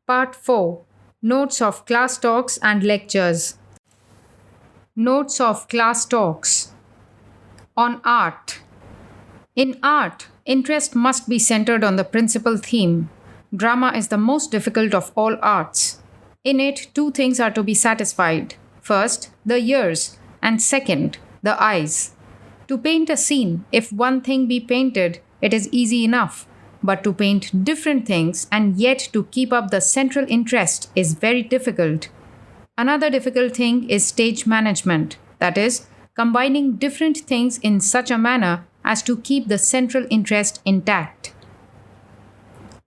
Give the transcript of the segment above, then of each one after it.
Part 4. Notes of Class Talks and Lectures. Notes of Class Talks. On Art. In art, interest must be centered on the principal theme. Drama is the most difficult of all arts. In it, two things are to be satisfied. First, the ears, and second, the eyes. To paint a scene, if one thing be painted, it is easy enough. But to paint different things and yet to keep up the central interest is very difficult. Another difficult thing is stage management, that is, combining different things in such a manner as to keep the central interest intact.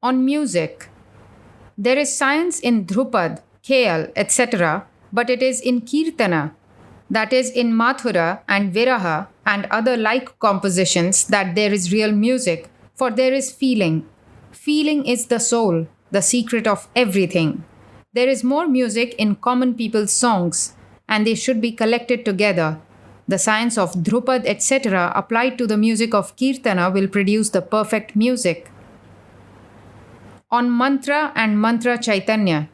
On music. There is science in Dhrupad, Khayal, etc., but it is in Kirtana, that is in Mathura and Viraha and other like compositions, that there is real music, for there is feeling. Feeling is the soul, the secret of everything. There is more music in common people's songs, and they should be collected together. The science of Dhrupad, etc., applied to the music of Kirtana will produce the perfect music. On Mantra and Mantra Chaitanya.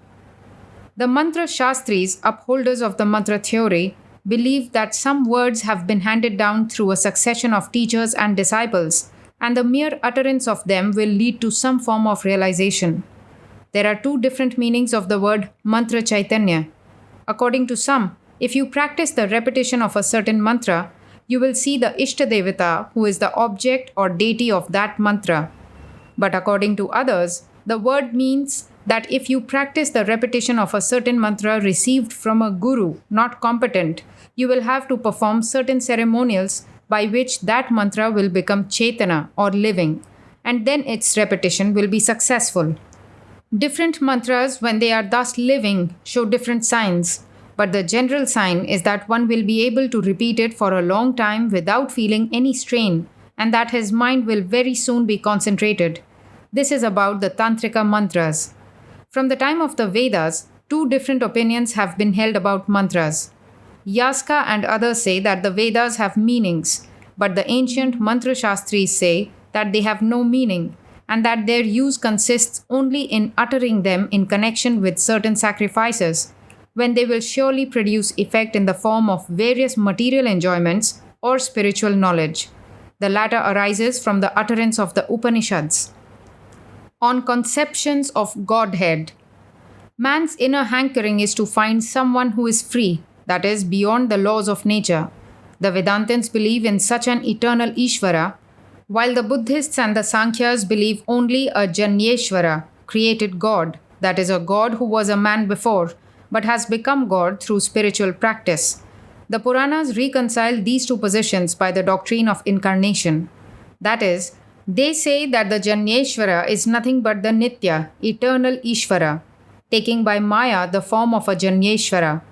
The Mantra Shastris, upholders of the Mantra theory, believe that some words have been handed down through a succession of teachers and disciples, and the mere utterance of them will lead to some form of realization. There are two different meanings of the word Mantra Chaitanya. According to some, if you practice the repetition of a certain mantra, you will see the Ishtadevata, who is the object or deity of that mantra. But according to others, the word means that if you practice the repetition of a certain mantra received from a guru, not competent, you will have to perform certain ceremonials by which that mantra will become Chaitana or living, and then its repetition will be successful. Different mantras, when they are thus living, show different signs, but the general sign is that one will be able to repeat it for a long time without feeling any strain, and that his mind will very soon be concentrated. This is about the Tantrika mantras. From the time of the Vedas, two different opinions have been held about mantras. Yaska and others say that the Vedas have meanings, but the ancient Mantra Shastris say that they have no meaning, and that their use consists only in uttering them in connection with certain sacrifices, when they will surely produce effect in the form of various material enjoyments or spiritual knowledge. The latter arises from the utterance of the Upanishads. On conceptions of Godhead. Man's inner hankering is to find someone who is free, that is, beyond the laws of nature. The Vedantins believe in such an eternal Ishvara, while the Buddhists and the Sankhyas believe only a Janyeshvara, created God, that is, a God who was a man before, but has become God through spiritual practice. The Puranas reconcile these two positions by the doctrine of incarnation. That is, they say that the Janyeshvara is nothing but the Nitya, eternal Ishvara, taking by Maya the form of a Janyeshvara.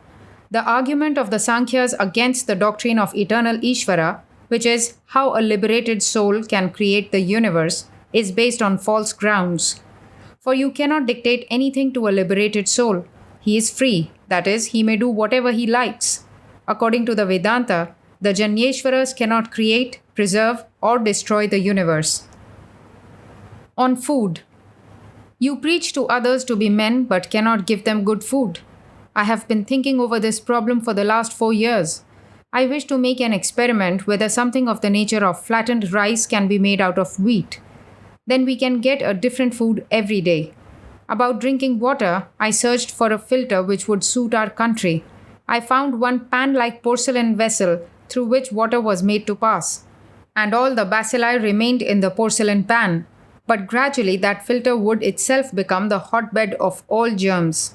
The argument of the Sankhyas against the doctrine of eternal Ishvara, which is how a liberated soul can create the universe, is based on false grounds. For you cannot dictate anything to a liberated soul. He is free, that is, he may do whatever he likes. According to the Vedanta, the Janyeshwaras cannot create, preserve, or destroy the universe. On food. You preach to others to be men but cannot give them good food. I have been thinking over this problem for the last 4 years. I wish to make an experiment whether something of the nature of flattened rice can be made out of wheat. Then we can get a different food every day. About drinking water, I searched for a filter which would suit our country. I found one pan-like porcelain vessel through which water was made to pass, and all the bacilli remained in the porcelain pan. But gradually that filter would itself become the hotbed of all germs.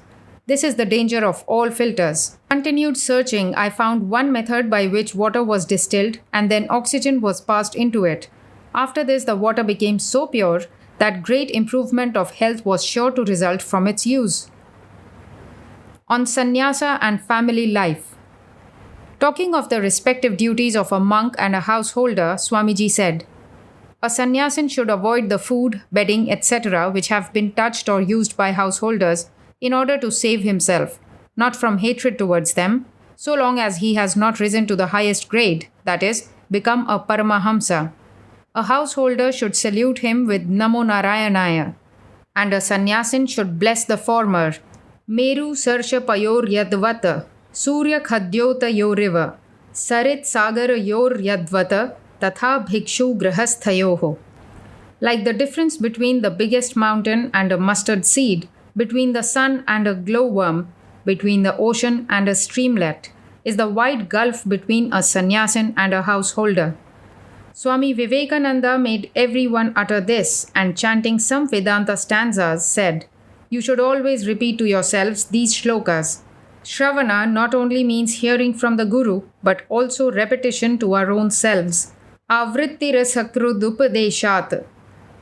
This is the danger of all filters. Continued searching, I found one method by which water was distilled and then oxygen was passed into it. After this, the water became so pure that great improvement of health was sure to result from its use. On sannyasa and family life. Talking of the respective duties of a monk and a householder, Swamiji said, "A sannyasin should avoid the food, bedding, etc. which have been touched or used by householders in order to save himself, not from hatred towards them, so long as he has not risen to the highest grade, that is, become a Paramahamsa. A householder should salute him with Namo Narayanaya. and a sannyasin should bless the former. Meru sarsha payor yadvata, surya khadyota yoriva, sarit sagara yor yadvata, tatha bhikshu grahasthayoho. Like the difference between the biggest mountain and a mustard seed, between the sun and a glowworm, between the ocean and a streamlet, is the wide gulf between a sannyasin and a householder. Swami Vivekananda made everyone utter this, and chanting some Vedanta stanzas said, "You should always repeat to yourselves these shlokas. Shravana not only means hearing from the Guru, but also repetition to our own selves. Avrittirasakrudupadeshat.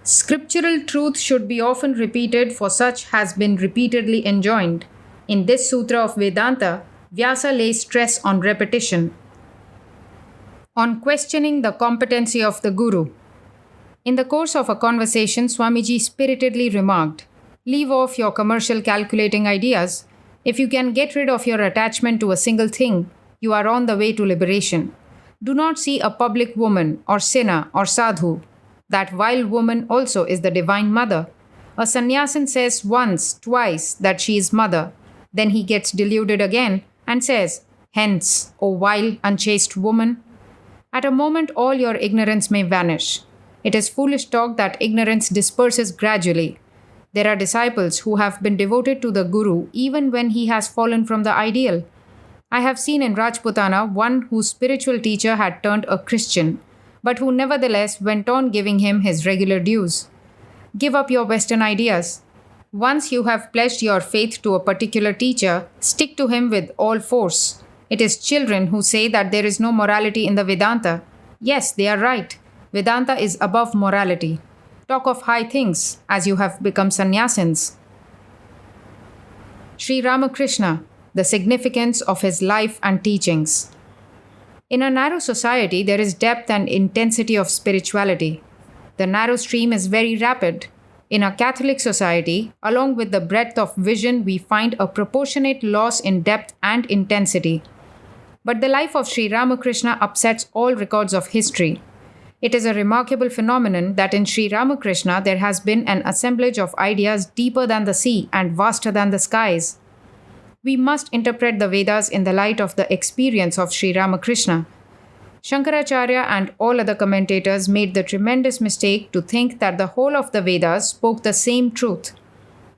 Scriptural truth should be often repeated, for such has been repeatedly enjoined. In this sutra of Vedanta, Vyasa lays stress on repetition." On questioning the competency of the Guru. In the course of a conversation, Swamiji spiritedly remarked, "Leave off your commercial calculating ideas. If you can get rid of your attachment to a single thing, you are on the way to liberation. Do not see a public woman or sinner or sadhu. That vile woman also is the Divine Mother. A sannyasin says once, twice that she is mother. Then he gets deluded again and says, 'Hence, O vile, unchaste woman.' At a moment, all your ignorance may vanish. It is foolish talk that ignorance disperses gradually. There are disciples who have been devoted to the Guru even when he has fallen from the ideal. I have seen in Rajputana one whose spiritual teacher had turned a Christian, but who nevertheless went on giving him his regular dues. Give up your Western ideas. Once you have pledged your faith to a particular teacher, stick to him with all force. It is children who say that there is no morality in the Vedanta. Yes, they are right. Vedanta is above morality. Talk of high things as you have become sannyasins." Sri Ramakrishna, the significance of his life and teachings. In a narrow society, there is depth and intensity of spirituality. The narrow stream is very rapid. In a Catholic society, along with the breadth of vision, we find a proportionate loss in depth and intensity. But the life of Sri Ramakrishna upsets all records of history. It is a remarkable phenomenon that in Sri Ramakrishna there has been an assemblage of ideas deeper than the sea and vaster than the skies. We must interpret the Vedas in the light of the experience of Sri Ramakrishna. Shankaracharya and all other commentators made the tremendous mistake to think that the whole of the Vedas spoke the same truth.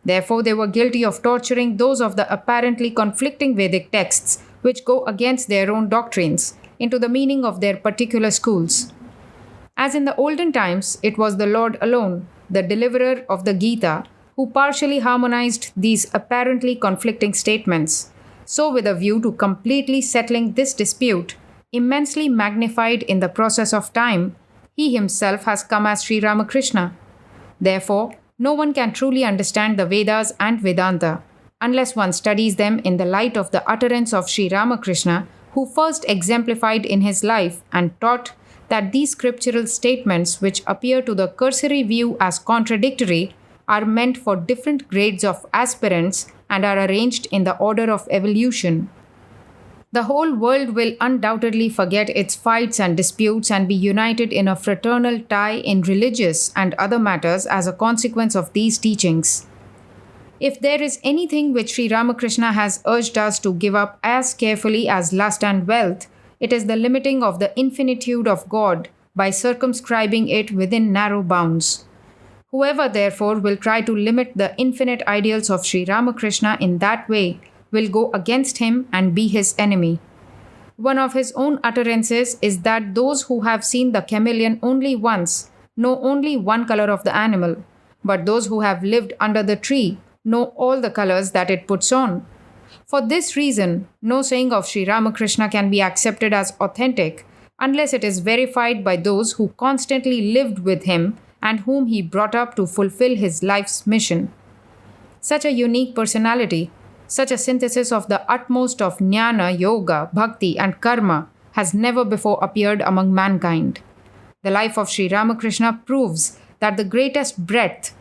Therefore, they were guilty of torturing those of the apparently conflicting Vedic texts which go against their own doctrines into the meaning of their particular schools. As in the olden times, it was the Lord alone, the deliverer of the Gita, who partially harmonized these apparently conflicting statements. So, with a view to completely settling this dispute, immensely magnified in the process of time, he himself has come as Sri Ramakrishna. Therefore, no one can truly understand the Vedas and Vedanta unless one studies them in the light of the utterance of Sri Ramakrishna, who first exemplified in his life and taught that these scriptural statements, which appear to the cursory view as contradictory, are meant for different grades of aspirants and are arranged in the order of evolution. The whole world will undoubtedly forget its fights and disputes and be united in a fraternal tie in religious and other matters as a consequence of these teachings. If there is anything which Sri Ramakrishna has urged us to give up as carefully as lust and wealth, it is the limiting of the infinitude of God by circumscribing it within narrow bounds. Whoever, therefore, will try to limit the infinite ideals of Sri Ramakrishna in that way will go against him and be his enemy. One of his own utterances is that those who have seen the chameleon only once know only one color of the animal, but those who have lived under the tree know all the colors that it puts on. For this reason, no saying of Sri Ramakrishna can be accepted as authentic unless it is verified by those who constantly lived with him and whom he brought up to fulfill his life's mission. Such a unique personality, such a synthesis of the utmost of jnana, yoga, bhakti, and karma has never before appeared among mankind. The life of Sri Ramakrishna proves that the greatest breadth,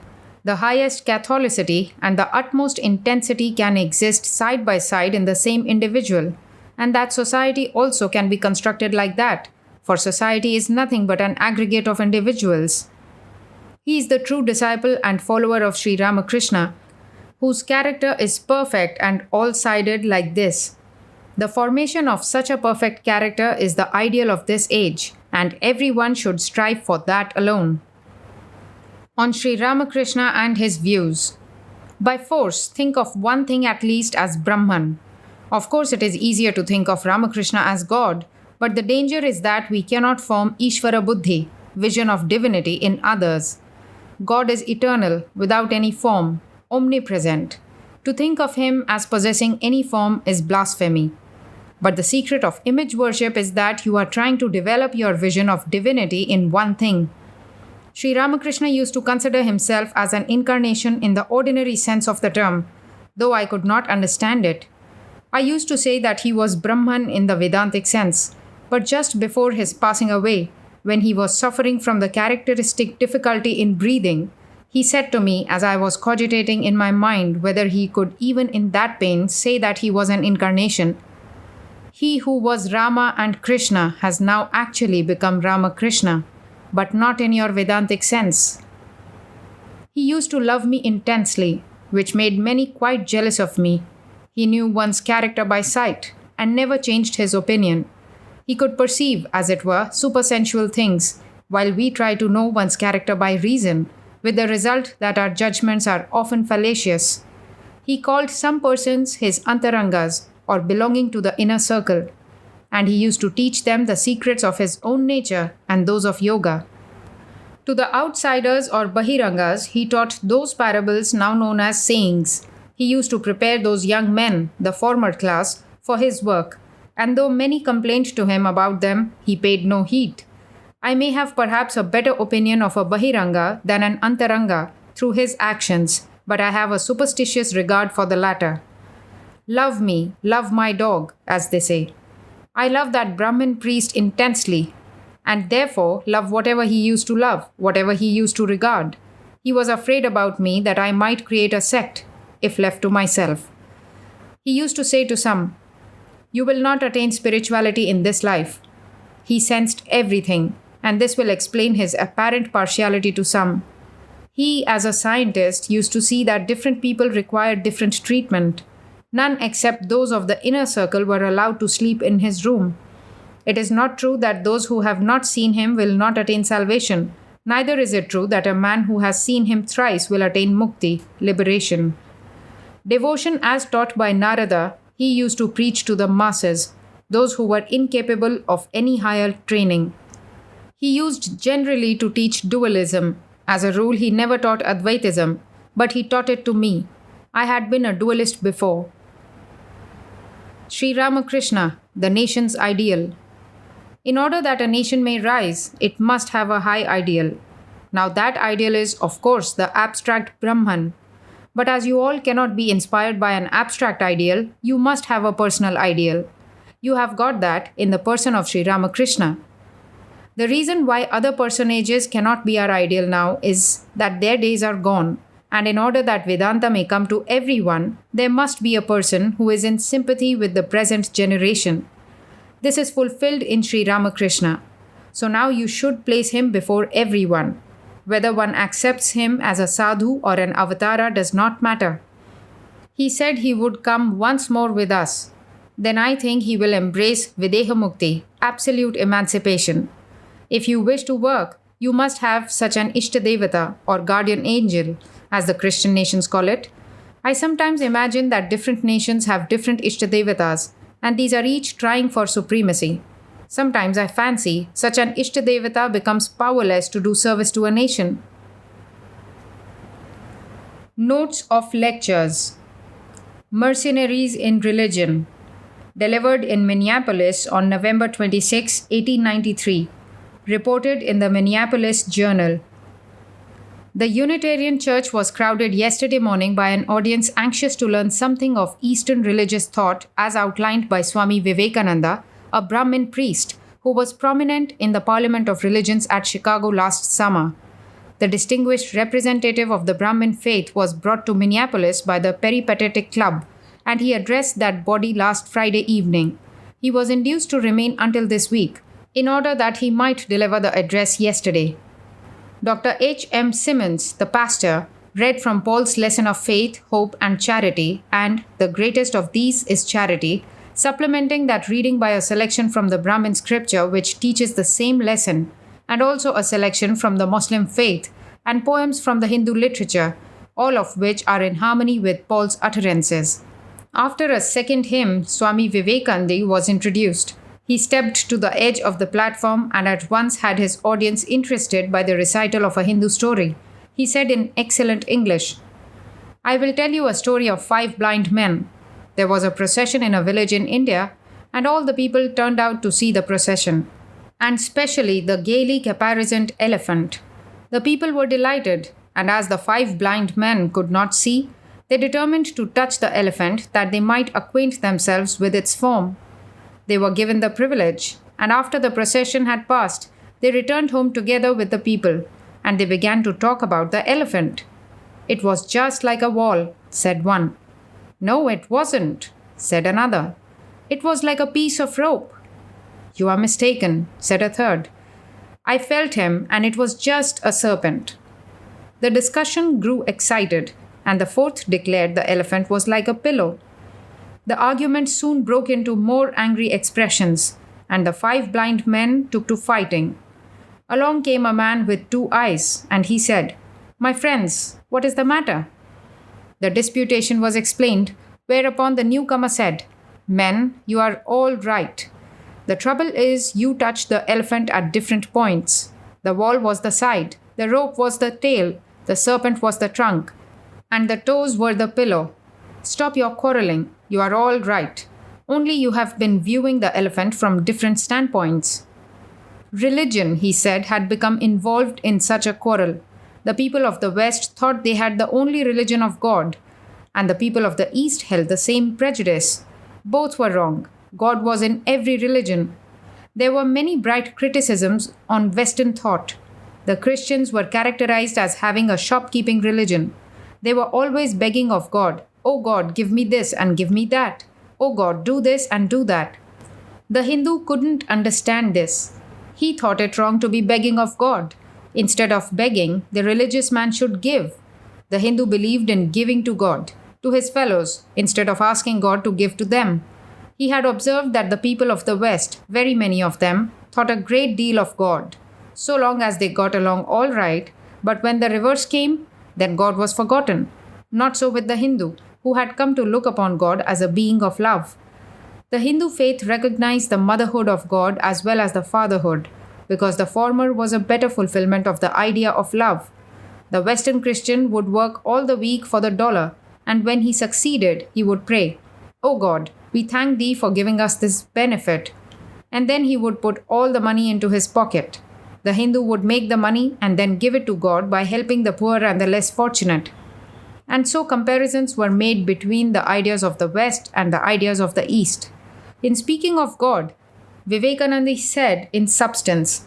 the highest Catholicity, and the utmost intensity can exist side by side in the same individual, and that society also can be constructed like that, for society is nothing but an aggregate of individuals. He is the true disciple and follower of Sri Ramakrishna, whose character is perfect and all sided like this. The formation of such a perfect character is the ideal of this age, and everyone should strive for that alone. On Sri Ramakrishna and his views. By force, think of one thing at least as Brahman. Of course, it is easier to think of Ramakrishna as God, but the danger is that we cannot form Ishvara Buddhi, vision of divinity, in others. God is eternal, without any form, omnipresent. To think of him as possessing any form is blasphemy. But the secret of image worship is that you are trying to develop your vision of divinity in one thing. Sri Ramakrishna used to consider himself as an incarnation in the ordinary sense of the term, though I could not understand it. I used to say that he was Brahman in the Vedantic sense, but just before his passing away, when he was suffering from the characteristic difficulty in breathing, he said to me as I was cogitating in my mind whether he could even in that pain say that he was an incarnation, "He who was Rama and Krishna has now actually become Ramakrishna, but not in your Vedantic sense." He used to love me intensely, which made many quite jealous of me. He knew one's character by sight and never changed his opinion. He could perceive, as it were, supersensual things, while we try to know one's character by reason, with the result that our judgments are often fallacious. He called some persons his antarangas, or belonging to the inner circle, and he used to teach them the secrets of his own nature and those of yoga. To the outsiders or bahirangas, he taught those parables now known as sayings. He used to prepare those young men, the former class, for his work, and though many complained to him about them, he paid no heed. I may have perhaps a better opinion of a bahiranga than an antaranga through his actions, but I have a superstitious regard for the latter. Love me, love my dog, as they say. I love that Brahmin priest intensely, and therefore love whatever he used to love, whatever he used to regard. He was afraid about me that I might create a sect, if left to myself. He used to say to some, "You will not attain spirituality in this life." He sensed everything, and this will explain his apparent partiality to some. He, as a scientist, used to see that different people required different treatment. None except those of the inner circle were allowed to sleep in his room. It is not true that those who have not seen him will not attain salvation. Neither is it true that a man who has seen him thrice will attain mukti, liberation. Devotion as taught by Narada, he used to preach to the masses, those who were incapable of any higher training. He used generally to teach dualism. As a rule, he never taught Advaitism, but he taught it to me. I had been a dualist before. Sri Ramakrishna, the nation's ideal. In order that a nation may rise, it must have a high ideal. Now that ideal is, of course, the abstract Brahman. But as you all cannot be inspired by an abstract ideal, you must have a personal ideal. You have got that in the person of Sri Ramakrishna. The reason why other personages cannot be our ideal now is that their days are gone, and in order that Vedanta may come to everyone, there must be a person who is in sympathy with the present generation. This is fulfilled in Sri Ramakrishna. So now you should place him before everyone. Whether one accepts him as a sadhu or an avatara does not matter. He said he would come once more with us. Then I think he will embrace Videha Mukti, absolute emancipation. If you wish to work, you must have such an Ishtadevata or guardian angel, as the Christian nations call it. I sometimes imagine that different nations have different Ishtadevatas, and these are each trying for supremacy. Sometimes I fancy such an Ishtadevata becomes powerless to do service to a nation. Notes of Lectures. Mercenaries in Religion. Delivered in Minneapolis on November 26, 1893. Reported in the Minneapolis Journal. The Unitarian Church was crowded yesterday morning by an audience anxious to learn something of Eastern religious thought as outlined by Swami Vivekananda, a Brahmin priest who was prominent in the Parliament of Religions at Chicago last summer. The distinguished representative of the Brahmin faith was brought to Minneapolis by the Peripatetic Club, and he addressed that body last Friday evening. He was induced to remain until this week, in order that he might deliver the address yesterday. Dr. H. M. Simmons, the pastor, read from Paul's lesson of faith, hope, and charity, and the greatest of these is charity, supplementing that reading by a selection from the Brahmin scripture, which teaches the same lesson, and also a selection from the Muslim faith and poems from the Hindu literature, all of which are in harmony with Paul's utterances. After a second hymn, Swami Vivekananda was introduced. He stepped to the edge of the platform and at once had his audience interested by the recital of a Hindu story. He said in excellent English, "I will tell you a story of 5 blind men. There was a procession in a village in India, and all the people turned out to see the procession, and specially the gaily caparisoned elephant. The people were delighted, and as the 5 blind men could not see, they determined to touch the elephant that they might acquaint themselves with its form. They were given the privilege, and after the procession had passed, they returned home together with the people, and they began to talk about the elephant. It was just like a wall, said one. No, it wasn't, said another. It was like a piece of rope. You are mistaken, said a third. I felt him, and it was just a serpent. The discussion grew excited, and the fourth declared the elephant was like a pillow. The argument soon broke into more angry expressions, and the 5 blind men took to fighting. Along came a man with 2 eyes, and he said, My friends, what is the matter? The disputation was explained, whereupon the newcomer said, Men, you are all right. The trouble is you touched the elephant at different points. The wall was the side, the rope was the tail, the serpent was the trunk, and the toes were the pillow. Stop your quarreling. You are all right. Only you have been viewing the elephant from different standpoints. Religion, he said, had become involved in such a quarrel. The people of the West thought they had the only religion of God, and the people of the East held the same prejudice. Both were wrong. God was in every religion. There were many bright criticisms on Western thought. The Christians were characterized as having a shopkeeping religion. They were always begging of God, Oh God, give me this and give me that. Oh God, do this and do that. The Hindu couldn't understand this. He thought it wrong to be begging of God. Instead of begging, the religious man should give. The Hindu believed in giving to God, to his fellows, instead of asking God to give to them. He had observed that the people of the West, very many of them, thought a great deal of God, so long as they got along all right, but when the reverse came, then God was forgotten. Not so with the Hindu, who had come to look upon God as a being of love. The Hindu faith recognized the motherhood of God as well as the fatherhood, because the former was a better fulfillment of the idea of love. The Western Christian would work all the week for the dollar, and when he succeeded, he would pray, Oh God, we thank thee for giving us this benefit. And then he would put all the money into his pocket. The Hindu would make the money and then give it to God by helping the poor and the less fortunate. And so comparisons were made between the ideas of the West and the ideas of the East. In speaking of God, Vivekananda said in substance,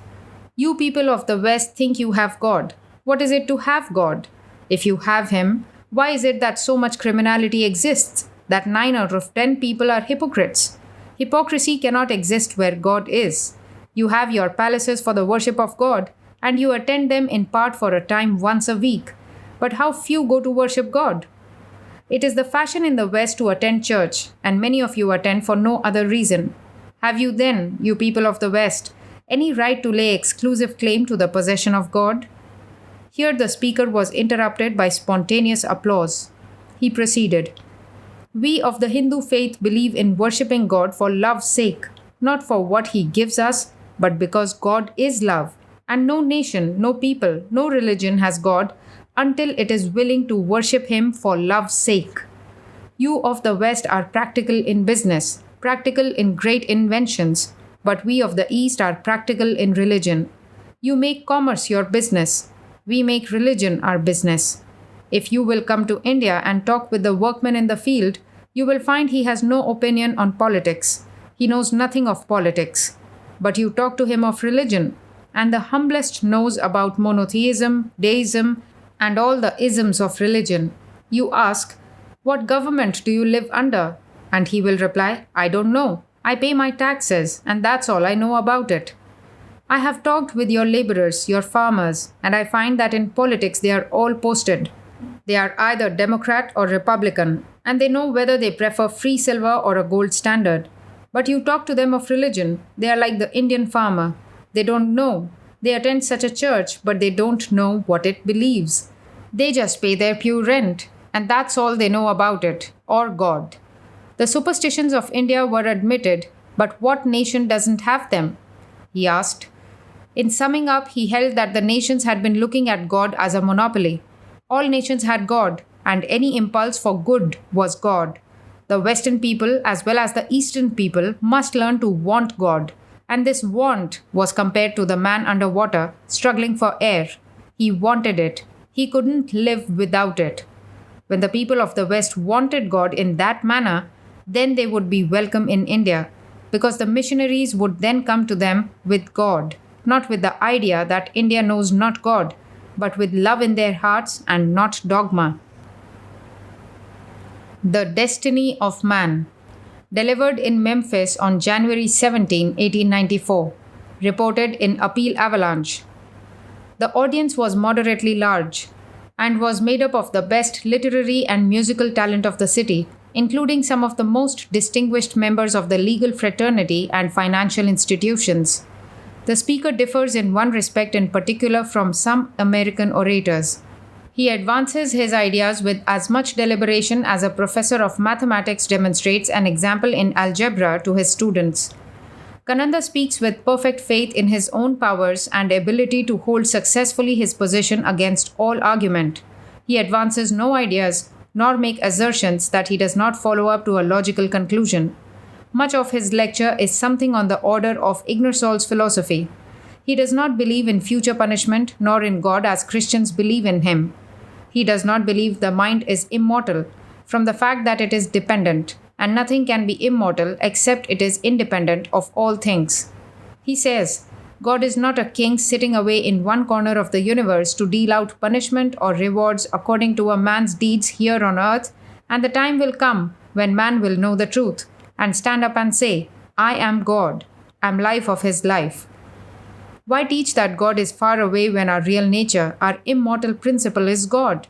You people of the West think you have God. What is it to have God? If you have Him, why is it that so much criminality exists, that 9 out of 10 people are hypocrites? Hypocrisy cannot exist where God is. You have your palaces for the worship of God, and you attend them in part for a time once a week. But how few go to worship God? It is the fashion in the West to attend church, and many of you attend for no other reason. Have you then, you people of the West, any right to lay exclusive claim to the possession of God? Here the speaker was interrupted by spontaneous applause. He proceeded, We of the Hindu faith believe in worshipping God for love's sake, not for what He gives us, but because God is love, and no nation, no people, no religion has God until it is willing to worship Him for love's sake. You of the West are practical in business, practical in great inventions, but we of the East are practical in religion. You make commerce your business. We make religion our business. If you will come to India and talk with the workman in the field, you will find he has no opinion on politics. He knows nothing of politics. But you talk to him of religion, and the humblest knows about monotheism, deism, and all the isms of religion. You ask, What government do you live under? And he will reply, I don't know. I pay my taxes, and that's all I know about it. I have talked with your laborers, your farmers, and I find that in politics they are all posted. They are either Democrat or Republican, and they know whether they prefer free silver or a gold standard. But you talk to them of religion, they are like the Indian farmer. They don't know. They attend such a church, but they don't know what it believes. They just pay their pew rent, and that's all they know about it, or God. The superstitions of India were admitted, but what nation doesn't have them? He asked. In summing up, he held that the nations had been looking at God as a monopoly. All nations had God, and any impulse for good was God. The Western people, as well as the Eastern people, must learn to want God, and this want was compared to the man underwater struggling for air. He wanted it. He couldn't live without it. When the people of the West wanted God in that manner, then they would be welcome in India, because the missionaries would then come to them with God, not with the idea that India knows not God, but with love in their hearts and not dogma. The Destiny of Man. Delivered in Memphis on January 17, 1894. Reported in Appeal Avalanche. The audience was moderately large and was made up of the best literary and musical talent of the city, including some of the most distinguished members of the legal fraternity and financial institutions. The speaker differs in one respect in particular from some American orators. He advances his ideas with as much deliberation as a professor of mathematics demonstrates an example in algebra to his students. Kananda speaks with perfect faith in his own powers and ability to hold successfully his position against all argument. He advances no ideas, nor make assertions that he does not follow up to a logical conclusion. Much of his lecture is something on the order of Ingersoll's philosophy. He does not believe in future punishment nor in God as Christians believe in him. He does not believe the mind is immortal from the fact that it is dependent, and nothing can be immortal except it is independent of all things. He says, God is not a king sitting away in one corner of the universe to deal out punishment or rewards according to a man's deeds here on earth, and the time will come when man will know the truth and stand up and say, I am God, I am life of his life. Why teach that God is far away when our real nature, our immortal principle is God?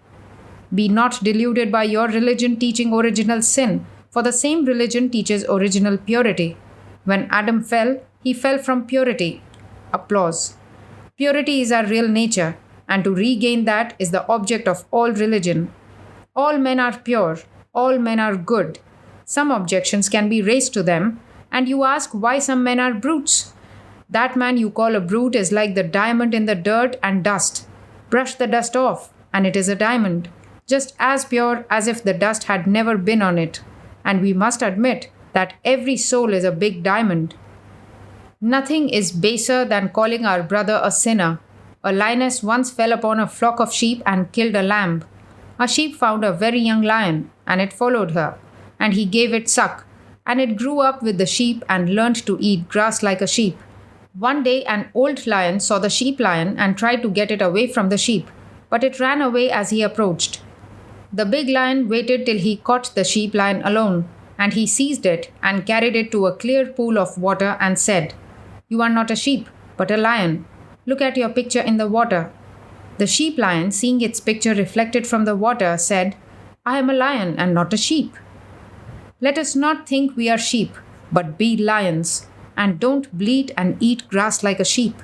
Be not deluded by your religion teaching original sin, for the same religion teaches original purity. When Adam fell, he fell from purity. Applause. Purity is our real nature, and to regain that is the object of all religion. All men are pure, all men are good. Some objections can be raised to them, and you ask why some men are brutes. That man you call a brute is like the diamond in the dirt and dust. Brush the dust off, and it is a diamond, just as pure as if the dust had never been on it. And we must admit that every soul is a big diamond. Nothing is baser than calling our brother a sinner. A lioness once fell upon a flock of sheep and killed a lamb. A sheep found a very young lion, and it followed her, and he gave it suck, and it grew up with the sheep and learned to eat grass like a sheep. One day, an old lion saw the sheep lion and tried to get it away from the sheep, but it ran away as he approached. The big lion waited till he caught the sheep lion alone, and he seized it and carried it to a clear pool of water and said, You are not a sheep, but a lion. Look at your picture in the water. The sheep lion, seeing its picture reflected from the water, said, I am a lion and not a sheep. Let us not think we are sheep, but be lions, and don't bleat and eat grass like a sheep.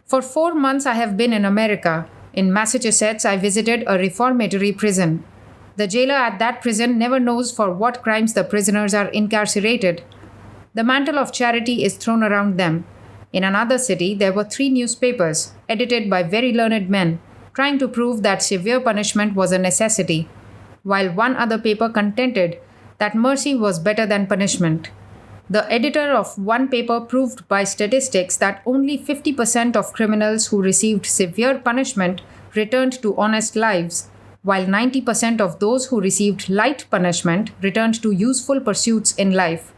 For 4 months I have been in America. In Massachusetts, I visited a reformatory prison. The jailer at that prison never knows for what crimes the prisoners are incarcerated. The mantle of charity is thrown around them. In another city, there were 3 newspapers, edited by very learned men, trying to prove that severe punishment was a necessity, while one other paper contended that mercy was better than punishment. The editor of one paper proved by statistics that only 50% of criminals who received severe punishment returned to honest lives, while 90% of those who received light punishment returned to useful pursuits in life.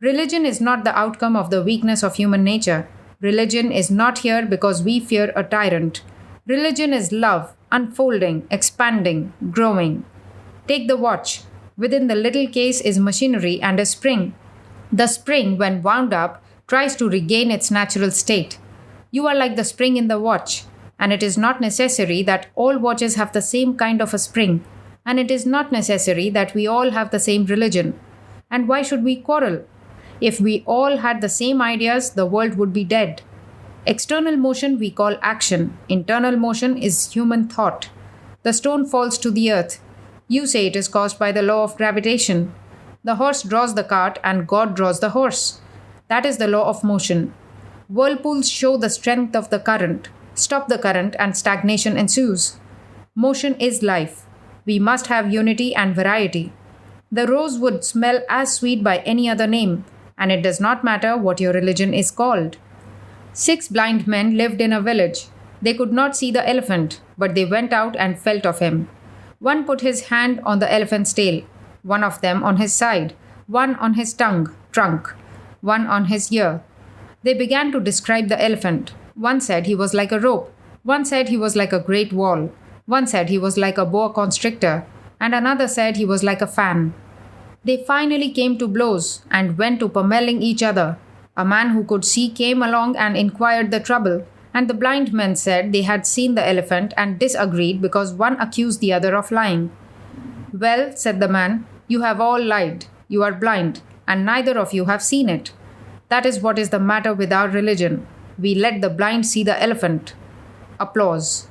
Religion is not the outcome of the weakness of human nature. Religion is not here because we fear a tyrant. Religion is love, unfolding, expanding, growing. Take the watch. Within the little case is machinery and a spring. The spring, when wound up, tries to regain its natural state. You are like the spring in the watch, and it is not necessary that all watches have the same kind of a spring, and it is not necessary that we all have the same religion. And why should we quarrel? If we all had the same ideas, the world would be dead. External motion we call action, internal motion is human thought. The stone falls to the earth. You say it is caused by the law of gravitation. The horse draws the cart and God draws the horse. That is the law of motion. Whirlpools show the strength of the current. Stop the current and stagnation ensues. Motion is life. We must have unity and variety. The rose would smell as sweet by any other name, and it does not matter what your religion is called. 6 blind men lived in a village. They could not see the elephant, but they went out and felt of him. One put his hand on the elephant's tail, one of them on his side, one on his trunk, one on his ear. They began to describe the elephant. One said he was like a rope, one said he was like a great wall, one said he was like a boa constrictor, and another said he was like a fan. They finally came to blows and went to pummeling each other. A man who could see came along and inquired the trouble, and the blind men said they had seen the elephant and disagreed because one accused the other of lying. Well, said the man, you have all lied. You are blind, and neither of you have seen it. That is what is the matter with our religion. We let the blind see the elephant. Applause.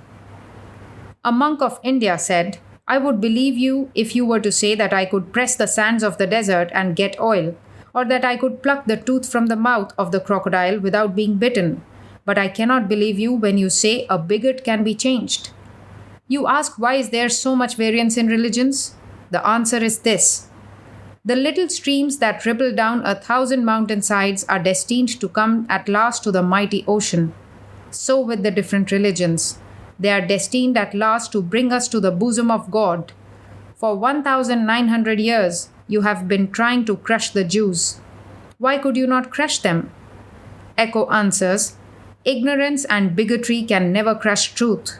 A monk of India said, I would believe you if you were to say that I could press the sands of the desert and get oil, or that I could pluck the tooth from the mouth of the crocodile without being bitten. But I cannot believe you when you say a bigot can be changed. You ask why is there so much variance in religions? The answer is this. The little streams that ripple down 1,000 mountainsides are destined to come at last to the mighty ocean. So with the different religions. They are destined at last to bring us to the bosom of God. For 1,900 years, you have been trying to crush the Jews. Why could you not crush them? Echo answers, ignorance and bigotry can never crush truth.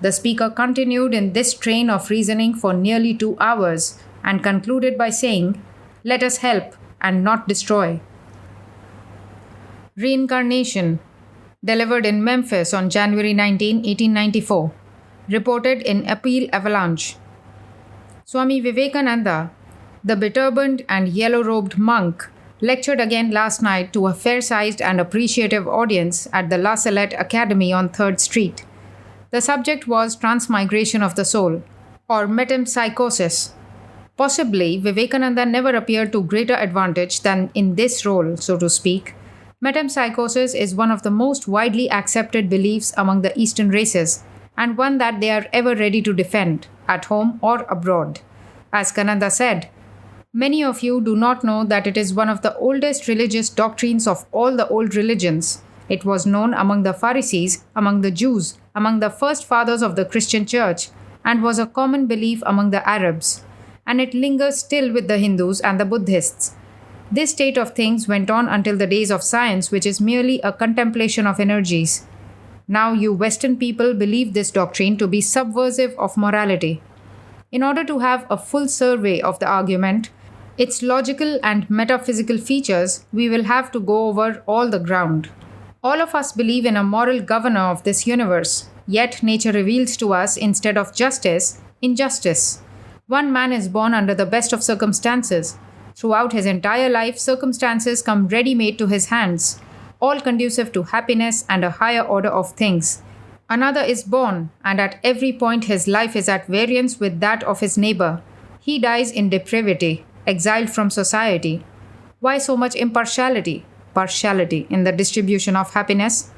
The speaker continued in this train of reasoning for nearly 2 hours and concluded by saying, let us help and not destroy. Reincarnation. Delivered in Memphis on January 19, 1894. Reported in Appeal Avalanche. Swami Vivekananda, the beturbaned and yellow-robed monk, lectured again last night to a fair-sized and appreciative audience at the La Salette Academy on 3rd Street. The subject was transmigration of the soul, or metempsychosis. Possibly, Vivekananda never appeared to greater advantage than in this role, so to speak. Metempsychosis is one of the most widely accepted beliefs among the Eastern races, and one that they are ever ready to defend, at home or abroad. As Kananda said, many of you do not know that it is one of the oldest religious doctrines of all the old religions. It was known among the Pharisees, among the Jews, among the first fathers of the Christian Church, and was a common belief among the Arabs. And it lingers still with the Hindus and the Buddhists. This state of things went on until the days of science, which is merely a contemplation of energies. Now you Western people believe this doctrine to be subversive of morality. In order to have a full survey of the argument, its logical and metaphysical features, we will have to go over all the ground. All of us believe in a moral governor of this universe, yet nature reveals to us, instead of justice, injustice. One man is born under the best of circumstances. Throughout his entire life, circumstances come ready-made to his hands, all conducive to happiness and a higher order of things. Another is born, and at every point his life is at variance with that of his neighbor. He dies in depravity, exiled from society. Why so much partiality in the distribution of happiness?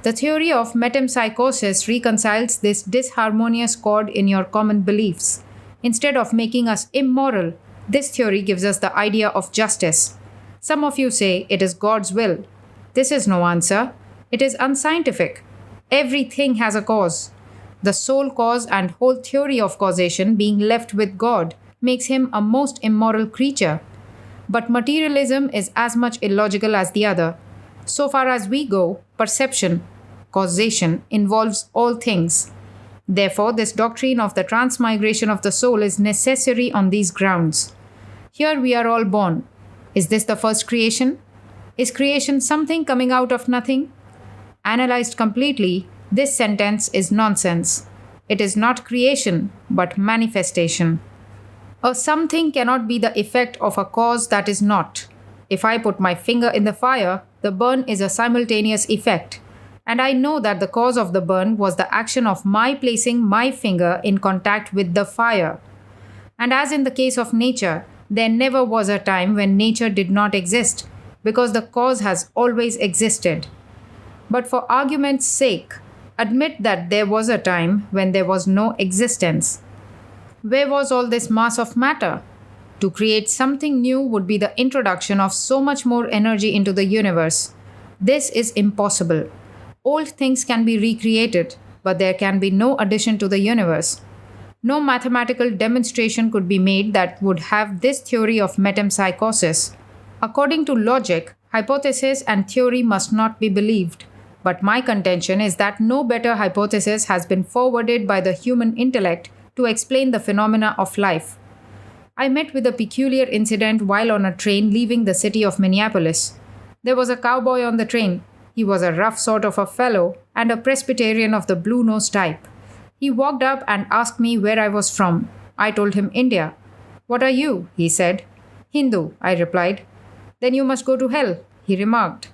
The theory of metempsychosis reconciles this disharmonious chord in your common beliefs. Instead of making us immoral, this theory gives us the idea of justice. Some of you say it is God's will. This is no answer. It is unscientific. Everything has a cause. The sole cause and whole theory of causation being left with God makes him a most immoral creature. But materialism is as much illogical as the other. So far as we go, perception, causation, involves all things. Therefore, this doctrine of the transmigration of the soul is necessary on these grounds. Here we are all born. Is this the first creation? Is creation something coming out of nothing? Analyzed completely, this sentence is nonsense. It is not creation, but manifestation. A something cannot be the effect of a cause that is not. If I put my finger in the fire, the burn is a simultaneous effect. And I know that the cause of the burn was the action of my placing my finger in contact with the fire. And as in the case of nature, there never was a time when nature did not exist, because the cause has always existed. But for argument's sake, admit that there was a time when there was no existence. Where was all this mass of matter? To create something new would be the introduction of so much more energy into the universe. This is impossible. Old things can be recreated, but there can be no addition to the universe. No mathematical demonstration could be made that would have this theory of metempsychosis. According to logic, hypothesis and theory must not be believed. But my contention is that no better hypothesis has been forwarded by the human intellect to explain the phenomena of life. I met with a peculiar incident while on a train leaving the city of Minneapolis. There was a cowboy on the train. He was a rough sort of a fellow and a Presbyterian of the blue nose type. He walked up and asked me where I was from. I told him India. "What are you?" he said. "Hindu," I replied. "Then you must go to hell," he remarked.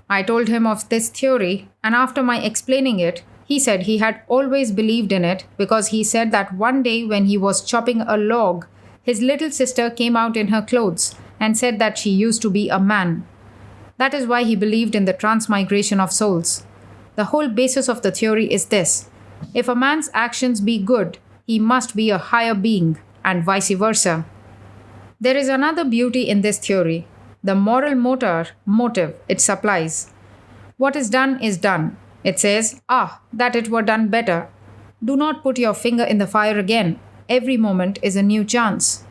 I told him of this theory, and after my explaining it, he said he had always believed in it because he said that one day when he was chopping a log, his little sister came out in her clothes and said that she used to be a man. That is why he believed in the transmigration of souls. The whole basis of the theory is this: if a man's actions be good, he must be a higher being, and vice versa. There is another beauty in this theory: the moral motive it supplies. What is done is done. It says, that it were done better. Do not put your finger in the fire again. Every moment is a new chance.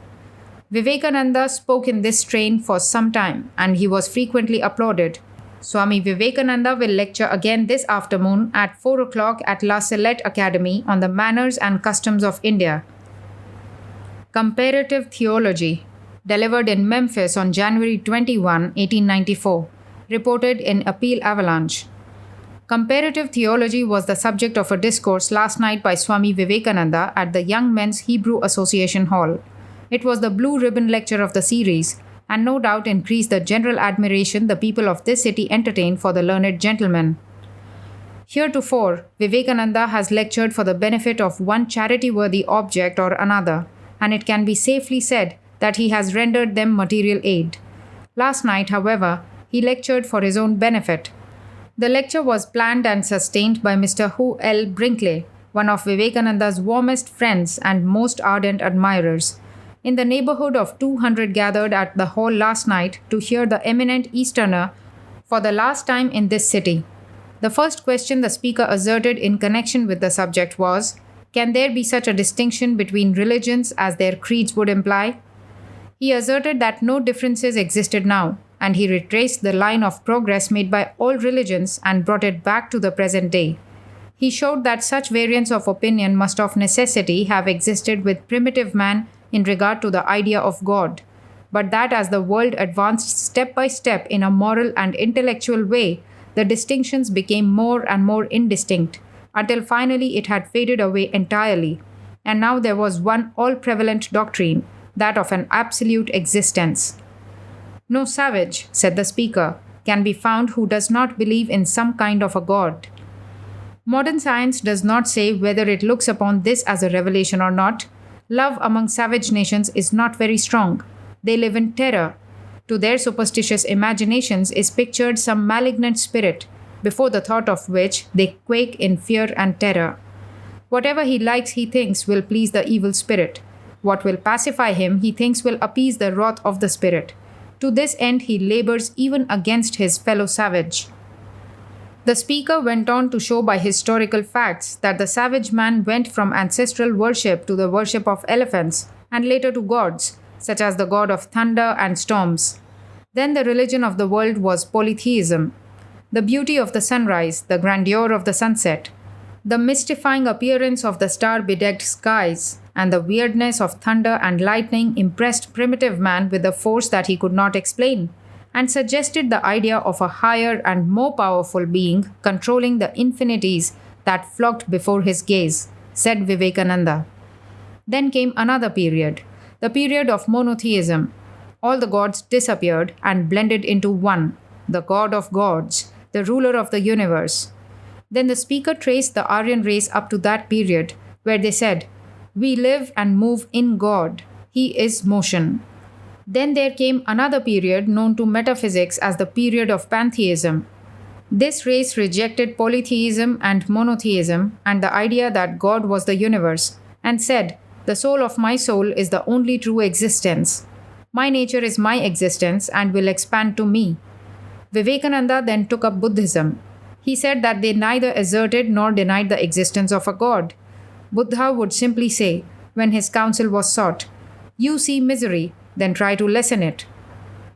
Vivekananda spoke in this strain for some time, and he was frequently applauded. Swami Vivekananda will lecture again this afternoon at 4 o'clock at La Salette Academy on the manners and customs of India. Comparative Theology, delivered in Memphis on January 21, 1894, reported in Appeal Avalanche. Comparative theology was the subject of a discourse last night by Swami Vivekananda at the Young Men's Hebrew Association Hall. It was the blue ribbon lecture of the series, and no doubt increased the general admiration the people of this city entertain for the learned gentleman. Heretofore, Vivekananda has lectured for the benefit of one charity-worthy object or another, and it can be safely said that he has rendered them material aid. Last night, however, he lectured for his own benefit. The lecture was planned and sustained by Mr. Hugh L. Brinkley, one of Vivekananda's warmest friends and most ardent admirers. In the neighborhood of 200 gathered at the hall last night to hear the eminent Easterner for the last time in this city. The first question the speaker asserted in connection with the subject was, "Can there be such a distinction between religions as their creeds would imply?" He asserted that no differences existed now, and he retraced the line of progress made by all religions and brought it back to the present day. He showed that such variance of opinion must of necessity have existed with primitive man in regard to the idea of God, but that as the world advanced step by step in a moral and intellectual way, the distinctions became more and more indistinct, until finally it had faded away entirely, and now there was one all-prevalent doctrine, that of an absolute existence. No savage, said the speaker, can be found who does not believe in some kind of a God. Modern science does not say whether it looks upon this as a revelation or not. Love among savage nations is not very strong. They live in terror. To their superstitious imaginations is pictured some malignant spirit, before the thought of which they quake in fear and terror. Whatever he likes, he thinks, will please the evil spirit. What will pacify him, he thinks, will appease the wrath of the spirit. To this end, he labors even against his fellow savage. The speaker went on to show by historical facts that the savage man went from ancestral worship to the worship of elephants, and later to gods, such as the god of thunder and storms. Then the religion of the world was polytheism. The beauty of the sunrise, the grandeur of the sunset, the mystifying appearance of the star-bedecked skies, and the weirdness of thunder and lightning impressed primitive man with a force that he could not explain, and suggested the idea of a higher and more powerful being controlling the infinities that flocked before his gaze, said Vivekananda. Then came another period, the period of monotheism. All the gods disappeared and blended into one, the God of gods, the ruler of the universe. Then the speaker traced the Aryan race up to that period where they said, "We live and move in God. He is motion." Then there came another period known to metaphysics as the period of pantheism. This race rejected polytheism and monotheism and the idea that God was the universe and said, "The soul of my soul is the only true existence. My nature is my existence and will expand to me." Vivekananda then took up Buddhism. He said that they neither asserted nor denied the existence of a God. Buddha would simply say, when his counsel was sought, "You see misery, then try to lessen it."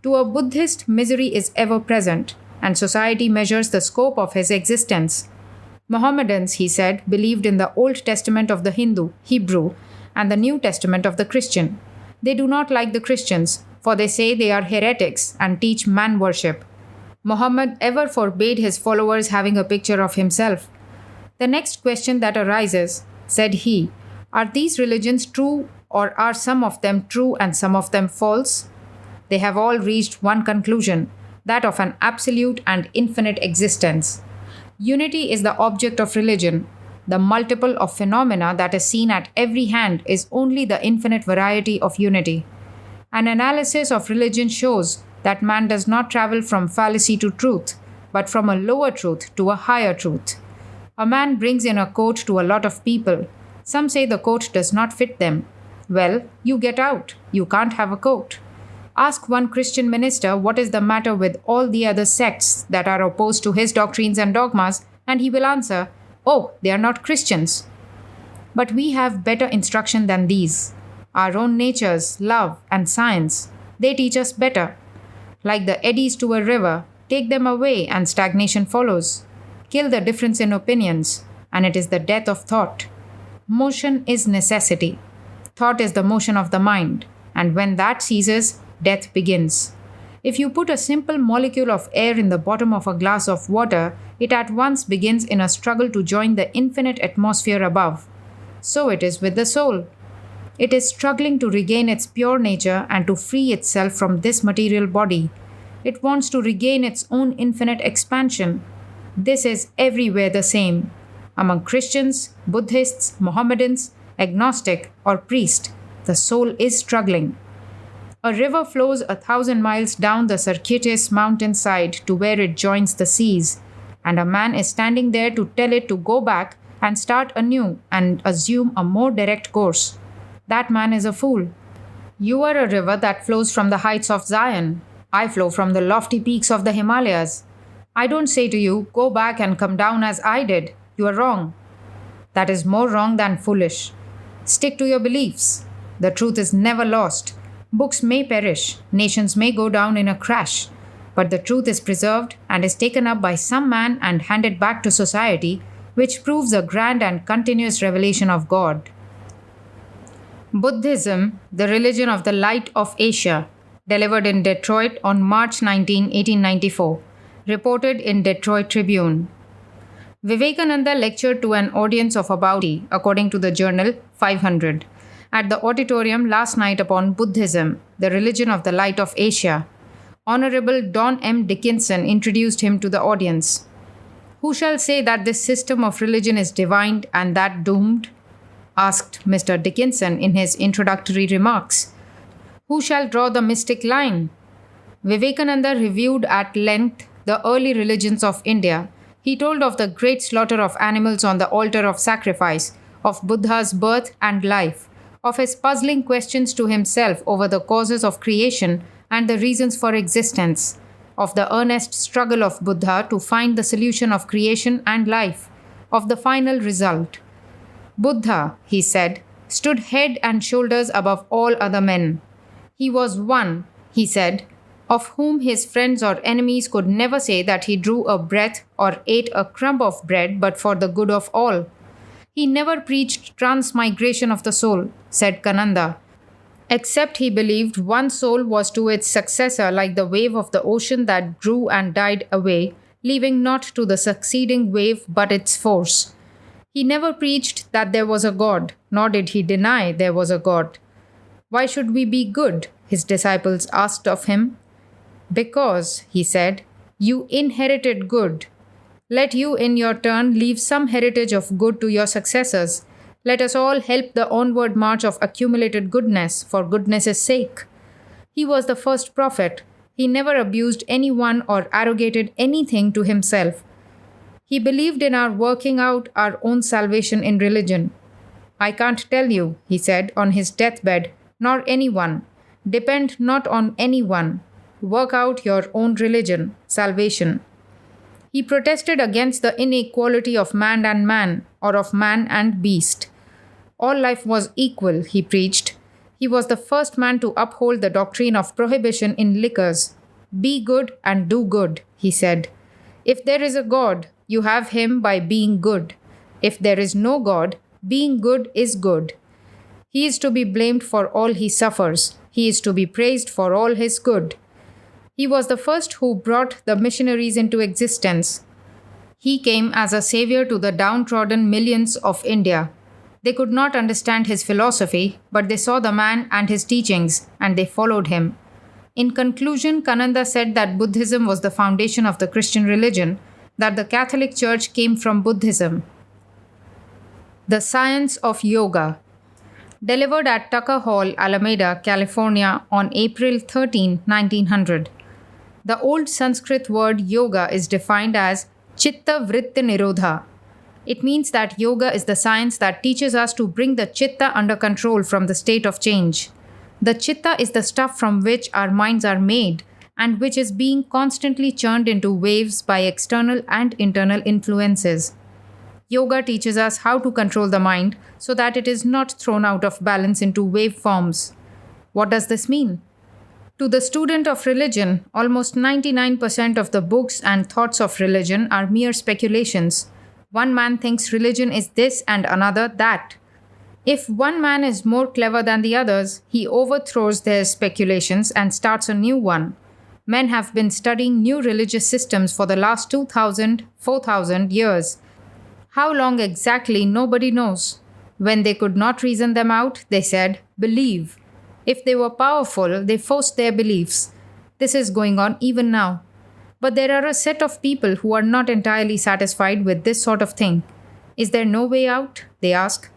To a Buddhist, misery is ever present, and society measures the scope of his existence. Mohammedans, he said, believed in the Old Testament of the Hindu, Hebrew, and the New Testament of the Christian. They do not like the Christians, for they say they are heretics and teach man worship. Muhammad ever forbade his followers having a picture of himself. "The next question that arises," said he, "are these religions true, or are some of them true and some of them false? They have all reached one conclusion, that of an absolute and infinite existence. Unity is the object of religion. The multiple of phenomena that is seen at every hand is only the infinite variety of unity. An analysis of religion shows that man does not travel from fallacy to truth, but from a lower truth to a higher truth. A man brings in a coat to a lot of people. Some say the coat does not fit them. Well, you get out. You can't have a coat. Ask one Christian minister what is the matter with all the other sects that are opposed to his doctrines and dogmas, and he will answer, "Oh, they are not Christians." But we have better instruction than these. Our own natures, love, and science, they teach us better. Like the eddies to a river, take them away and stagnation follows. Kill the difference in opinions, and it is the death of thought. Motion is necessity. Thought is the motion of the mind, and when that ceases, death begins. If you put a simple molecule of air in the bottom of a glass of water, it at once begins in a struggle to join the infinite atmosphere above. So it is with the soul. It is struggling to regain its pure nature and to free itself from this material body. It wants to regain its own infinite expansion. This is everywhere the same. Among Christians, Buddhists, Mohammedans, agnostic, or priest, the soul is struggling. A river flows 1,000 miles down the circuitous mountain side to where it joins the seas, and a man is standing there to tell it to go back and start anew and assume a more direct course. That man is a fool. You are a river that flows from the heights of Zion. I flow from the lofty peaks of the Himalayas. I don't say to you, "Go back and come down as I did." You are wrong. That is more wrong than foolish. Stick to your beliefs. The truth is never lost. Books may perish, nations may go down in a crash, but the truth is preserved and is taken up by some man and handed back to society, which proves a grand and continuous revelation of God. Buddhism, the religion of the light of Asia, delivered in Detroit on March 19, 1894, reported in Detroit Tribune. Vivekananda lectured to an audience of about 80, according to the journal 500, at the auditorium last night upon Buddhism, the religion of the light of Asia. Honorable Don M. Dickinson introduced him to the audience. "Who shall say that this system of religion is divine and that doomed?" asked Mr. Dickinson in his introductory remarks. "Who shall draw the mystic line?" Vivekananda reviewed at length the early religions of India. He told of the great slaughter of animals on the altar of sacrifice, of Buddha's birth and life, of his puzzling questions to himself over the causes of creation and the reasons for existence, of the earnest struggle of Buddha to find the solution of creation and life, of the final result. Buddha, he said, stood head and shoulders above all other men. He was one, he said, of whom his friends or enemies could never say that he drew a breath or ate a crumb of bread but for the good of all. He never preached transmigration of the soul, said Kananda. Except he believed one soul was to its successor like the wave of the ocean that grew and died away, leaving not to the succeeding wave but its force. He never preached that there was a God, nor did he deny there was a God. Why should we be good? His disciples asked of him. Because, he said, you inherited good. Let you in your turn leave some heritage of good to your successors. Let us all help the onward march of accumulated goodness for goodness' sake. He was the first prophet. He never abused anyone or arrogated anything to himself. He believed in our working out our own salvation in religion. I can't tell you, he said on his deathbed, nor anyone. Depend not on anyone. Work out your own religion, salvation. He protested against the inequality of man and man, or of man and beast. All life was equal, he preached. He was the first man to uphold the doctrine of prohibition in liquors. Be good and do good, he said. If there is a God, you have him by being good. If there is no God, being good is good. He is to be blamed for all he suffers. He is to be praised for all his good. He was the first who brought the missionaries into existence. He came as a savior to the downtrodden millions of India. They could not understand his philosophy, but they saw the man and his teachings, and they followed him. In conclusion, Kananda said that Buddhism was the foundation of the Christian religion, that the Catholic Church came from Buddhism. The Science of Yoga. Delivered at Tucker Hall, Alameda, California on April 13, 1900. The old Sanskrit word yoga is defined as chitta vritti nirodha. It means that yoga is the science that teaches us to bring the chitta under control from the state of change. The chitta is the stuff from which our minds are made and which is being constantly churned into waves by external and internal influences. Yoga teaches us how to control the mind so that it is not thrown out of balance into wave forms. What does this mean? To the student of religion, almost 99% of the books and thoughts of religion are mere speculations. One man thinks religion is this and another that. If one man is more clever than the others, he overthrows their speculations and starts a new one. Men have been studying new religious systems for the last 2,000, 4,000 years. How long exactly, nobody knows. When they could not reason them out, they said, believe. If they were powerful, they forced their beliefs. This is going on even now. But there are a set of people who are not entirely satisfied with this sort of thing. Is there no way out? They ask.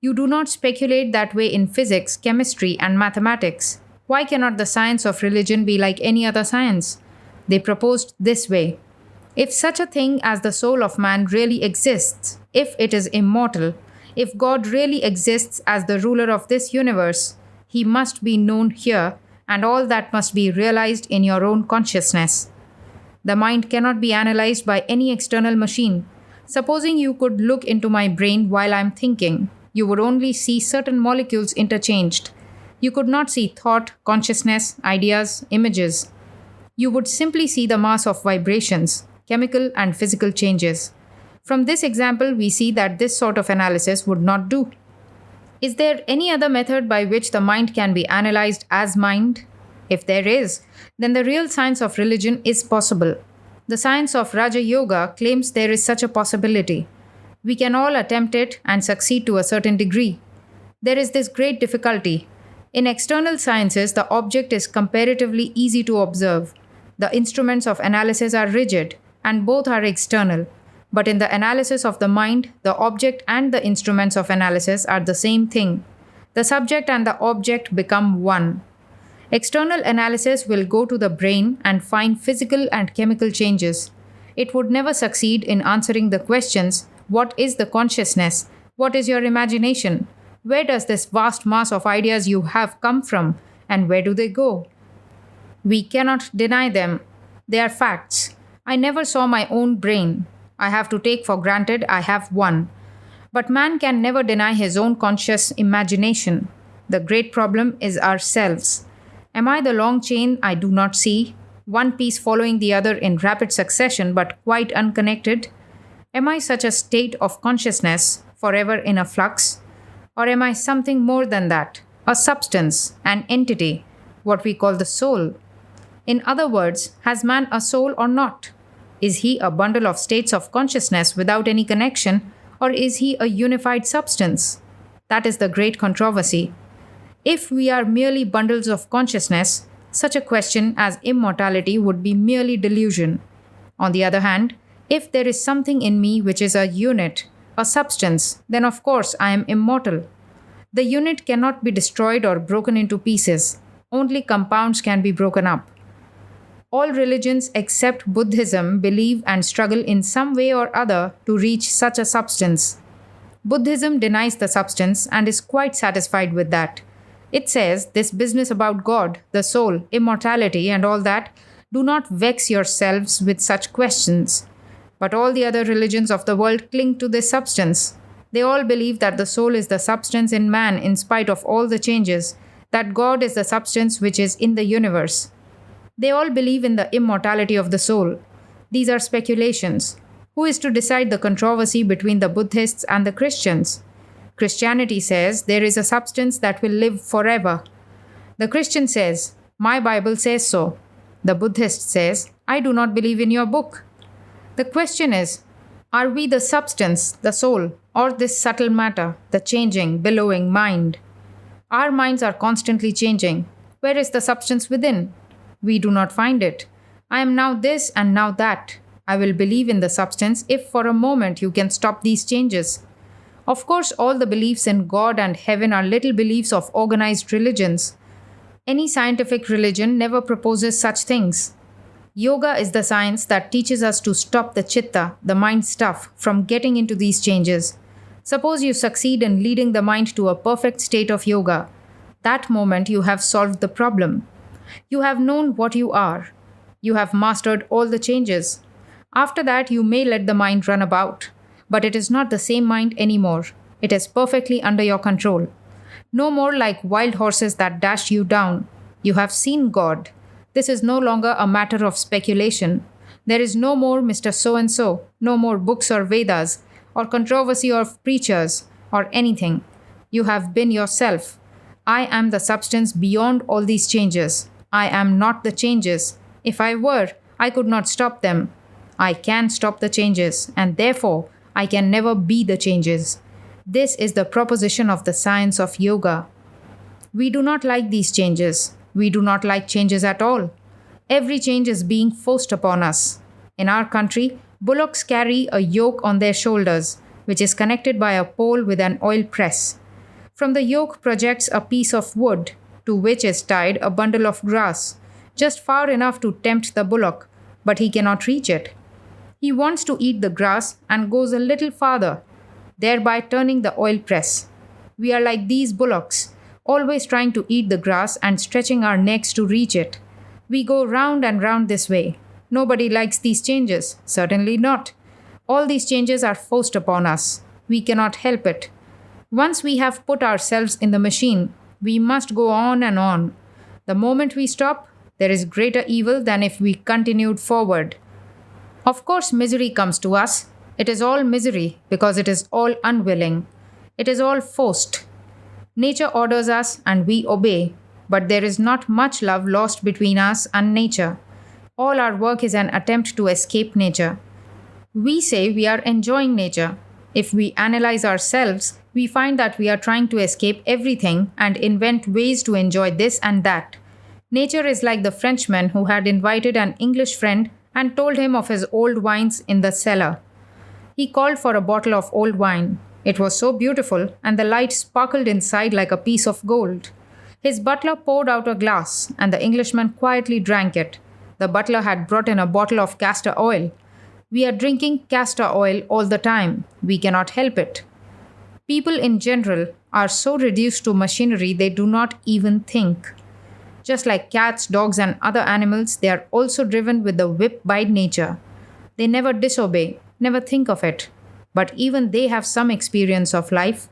You do not speculate that way in physics, chemistry, and mathematics. Why cannot the science of religion be like any other science? They proposed this way. If such a thing as the soul of man really exists, if it is immortal, if God really exists as the ruler of this universe, he must be known here, and all that must be realized in your own consciousness. The mind cannot be analyzed by any external machine. Supposing you could look into my brain while I am thinking, you would only see certain molecules interchanged. You could not see thought, consciousness, ideas, images. You would simply see the mass of vibrations, chemical and physical changes. From this example, we see that this sort of analysis would not do. Is there any other method by which the mind can be analyzed as mind? If there is, then the real science of religion is possible. The science of Raja Yoga claims there is such a possibility. We can all attempt it and succeed to a certain degree. There is this great difficulty. In external sciences, the object is comparatively easy to observe. The instruments of analysis are rigid, and both are external. But in the analysis of the mind, the object and the instruments of analysis are the same thing. The subject and the object become one. External analysis will go to the brain and find physical and chemical changes. It would never succeed in answering the questions, what is the consciousness? What is your imagination? Where does this vast mass of ideas you have come from? And where do they go? We cannot deny them. They are facts. I never saw my own brain. I have to take for granted I have one. But man can never deny his own conscious imagination. The great problem is ourselves. Am I the long chain I do not see, one piece following the other in rapid succession but quite unconnected? Am I such a state of consciousness, forever in a flux? Or am I something more than that, a substance, an entity, what we call the soul. In other words, has man a soul or not? Is he a bundle of states of consciousness without any connection, or is he a unified substance? That is the great controversy. If we are merely bundles of consciousness, such a question as immortality would be merely delusion. On the other hand, if there is something in me which is a unit, a substance, then of course I am immortal. The unit cannot be destroyed or broken into pieces. Only compounds can be broken up. All religions except Buddhism believe and struggle in some way or other to reach such a substance. Buddhism denies the substance and is quite satisfied with that. It says this business about God, the soul, immortality, and all that, do not vex yourselves with such questions. But all the other religions of the world cling to this substance. They all believe that the soul is the substance in man in spite of all the changes, that God is the substance which is in the universe. They all believe in the immortality of the soul. These are speculations. Who is to decide the controversy between the Buddhists and the Christians? Christianity says there is a substance that will live forever. The Christian says, my Bible says so. The Buddhist says, I do not believe in your book. The question is, are we the substance, the soul, or this subtle matter, the changing, billowing mind? Our minds are constantly changing. Where is the substance within? We do not find it. I am now this and now that. I will believe in the substance if for a moment you can stop these changes. Of course, all the beliefs in God and heaven are little beliefs of organized religions. Any scientific religion never proposes such things. Yoga is the science that teaches us to stop the chitta, the mind stuff, from getting into these changes. Suppose you succeed in leading the mind to a perfect state of yoga. That moment you have solved the problem. You have known what you are. You have mastered all the changes. After that, you may let the mind run about. But it is not the same mind anymore. It is perfectly under your control. No more like wild horses that dash you down. You have seen God. This is no longer a matter of speculation. There is no more Mr. So-and-so, no more books or Vedas, or controversy of preachers, or anything. You have been yourself. I am the substance beyond all these changes. I am not the changes. If I were, I could not stop them. I can stop the changes, and therefore, I can never be the changes. This is the proposition of the science of yoga. We do not like these changes. We do not like changes at all. Every change is being forced upon us. In our country, bullocks carry a yoke on their shoulders, which is connected by a pole with an oil press. From the yoke projects a piece of wood, to which is tied a bundle of grass, just far enough to tempt the bullock, but he cannot reach it. He wants to eat the grass and goes a little farther, thereby turning the oil press. We are like these bullocks, always trying to eat the grass and stretching our necks to reach it. We go round and round this way. Nobody likes these changes, certainly not. All these changes are forced upon us. We cannot help it. Once we have put ourselves in the machine, we must go on and on. The moment we stop, there is greater evil than if we continued forward. Of course, misery comes to us. It is all misery because it is all unwilling. It is all forced. Nature orders us and we obey, but there is not much love lost between us and nature. All our work is an attempt to escape nature. We say we are enjoying nature. If we analyze ourselves, we find that we are trying to escape everything and invent ways to enjoy this and that. Nature is like the Frenchman who had invited an English friend and told him of his old wines in the cellar. He called for a bottle of old wine. It was so beautiful, and the light sparkled inside like a piece of gold. His butler poured out a glass, and the Englishman quietly drank it. The butler had brought in a bottle of castor oil. We are drinking castor oil all the time. We cannot help it. People in general are so reduced to machinery they do not even think. Just like cats, dogs, and other animals, they are also driven with the whip by nature. They never disobey, never think of it. But even they have some experience of life.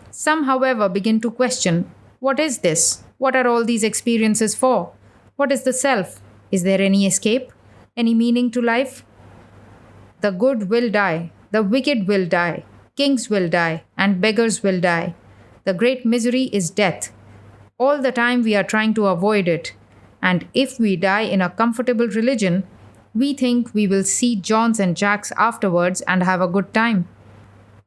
Some, however, begin to question, what is this? What are all these experiences for? What is the self? Is there any escape? Any meaning to life? The good will die, the wicked will die, kings will die, and beggars will die. The great misery is death. All the time we are trying to avoid it. And if we die in a comfortable religion, we think we will see Johns and Jacks afterwards and have a good time.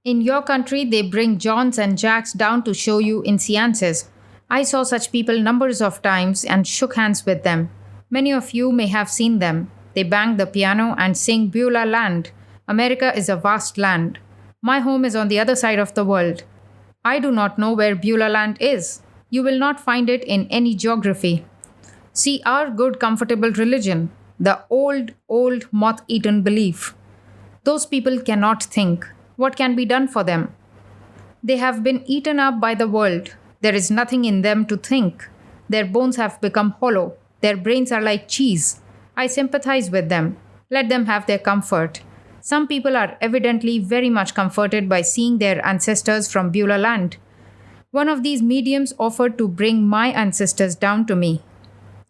In your country, they bring Johns and Jacks down to show you in seances. I saw such people numbers of times and shook hands with them. Many of you may have seen them. They bang the piano and sing Beulah Land. America is a vast land. My home is on the other side of the world. I do not know where Beulah Land is. You will not find it in any geography. See our good, comfortable religion, the old, moth eaten belief. Those people cannot think. What can be done for them? They have been eaten up by the world. There is nothing in them to think. Their bones have become hollow. Their brains are like cheese. I sympathize with them. Let them have their comfort. Some people are evidently very much comforted by seeing their ancestors from Beulah Land. One of these mediums offered to bring my ancestors down to me.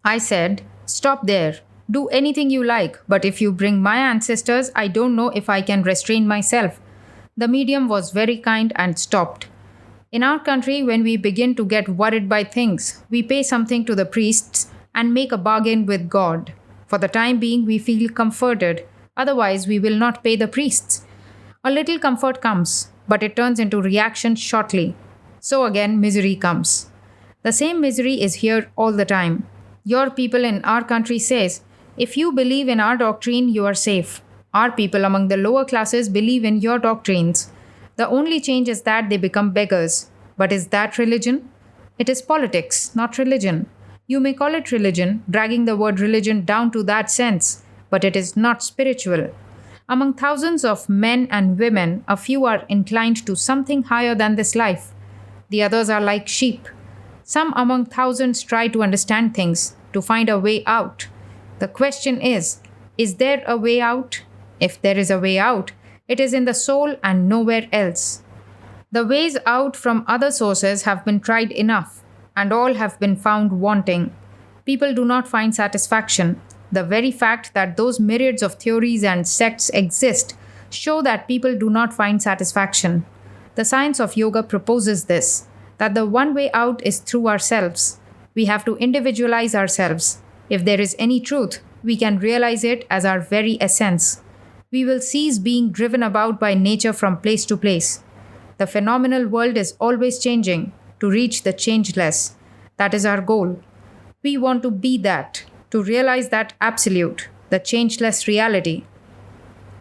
I said, "Stop there. Do anything you like, but if you bring my ancestors, I don't know if I can restrain myself." The medium was very kind and stopped. In our country, when we begin to get worried by things, we pay something to the priests and make a bargain with God. For the time being, we feel comforted. Otherwise, we will not pay the priests. A little comfort comes, but it turns into reaction shortly. So again, misery comes. The same misery is here all the time. Your people in our country says, "If you believe in our doctrine, you are safe." Our people among the lower classes believe in your doctrines. The only change is that they become beggars. But is that religion? It is politics, not religion. You may call it religion, dragging the word religion down to that sense, but it is not spiritual. Among thousands of men and women, a few are inclined to something higher than this life. The others are like sheep. Some among thousands try to understand things, to find a way out. The question is there a way out? If there is a way out, it is in the soul and nowhere else. The ways out from other sources have been tried enough, and all have been found wanting. People do not find satisfaction. The very fact that those myriads of theories and sects exist show that people do not find satisfaction. The science of yoga proposes this, that the one way out is through ourselves. We have to individualize ourselves. If there is any truth, we can realize it as our very essence. We will cease being driven about by nature from place to place. The phenomenal world is always changing to reach the changeless. That is our goal. We want to be that, to realize that absolute, the changeless reality.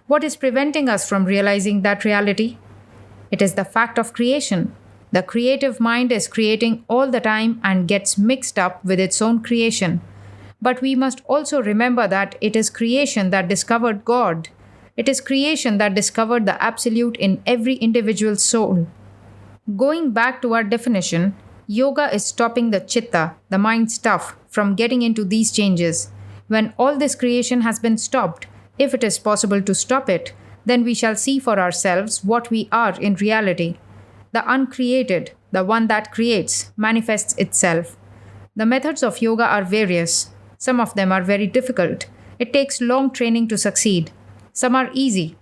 What is preventing us from realizing that reality? It is the fact of creation. The creative mind is creating all the time and gets mixed up with its own creation. But we must also remember that it is creation that discovered God. It is creation that discovered the absolute in every individual soul. Going back to our definition, yoga is stopping the chitta, the mind stuff, from getting into these changes. When all this creation has been stopped, if it is possible to stop it, then we shall see for ourselves what we are in reality. The uncreated, the one that creates, manifests itself. The methods of yoga are various. Some of them are very difficult. It takes long training to succeed. Some are easy.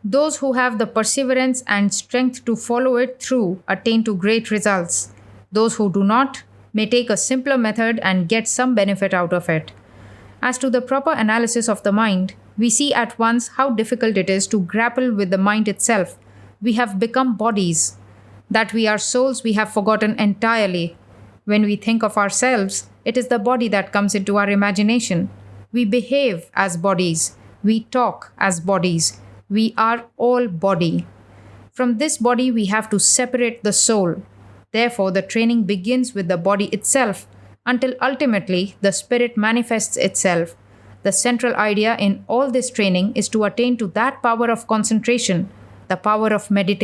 Those who have the perseverance and strength to follow it through attain to great results. Those who do not may take a simpler method and get some benefit out of it. As to the proper analysis of the mind, we see at once how difficult it is to grapple with the mind itself. We have become bodies. That we are souls we have forgotten entirely. When we think of ourselves, it is the body that comes into our imagination. We behave as bodies. We talk as bodies. We are all body. From this body, we have to separate the soul. Therefore, the training begins with the body itself until ultimately the spirit manifests itself. The central idea in all this training is to attain to that power of concentration, the power of meditation.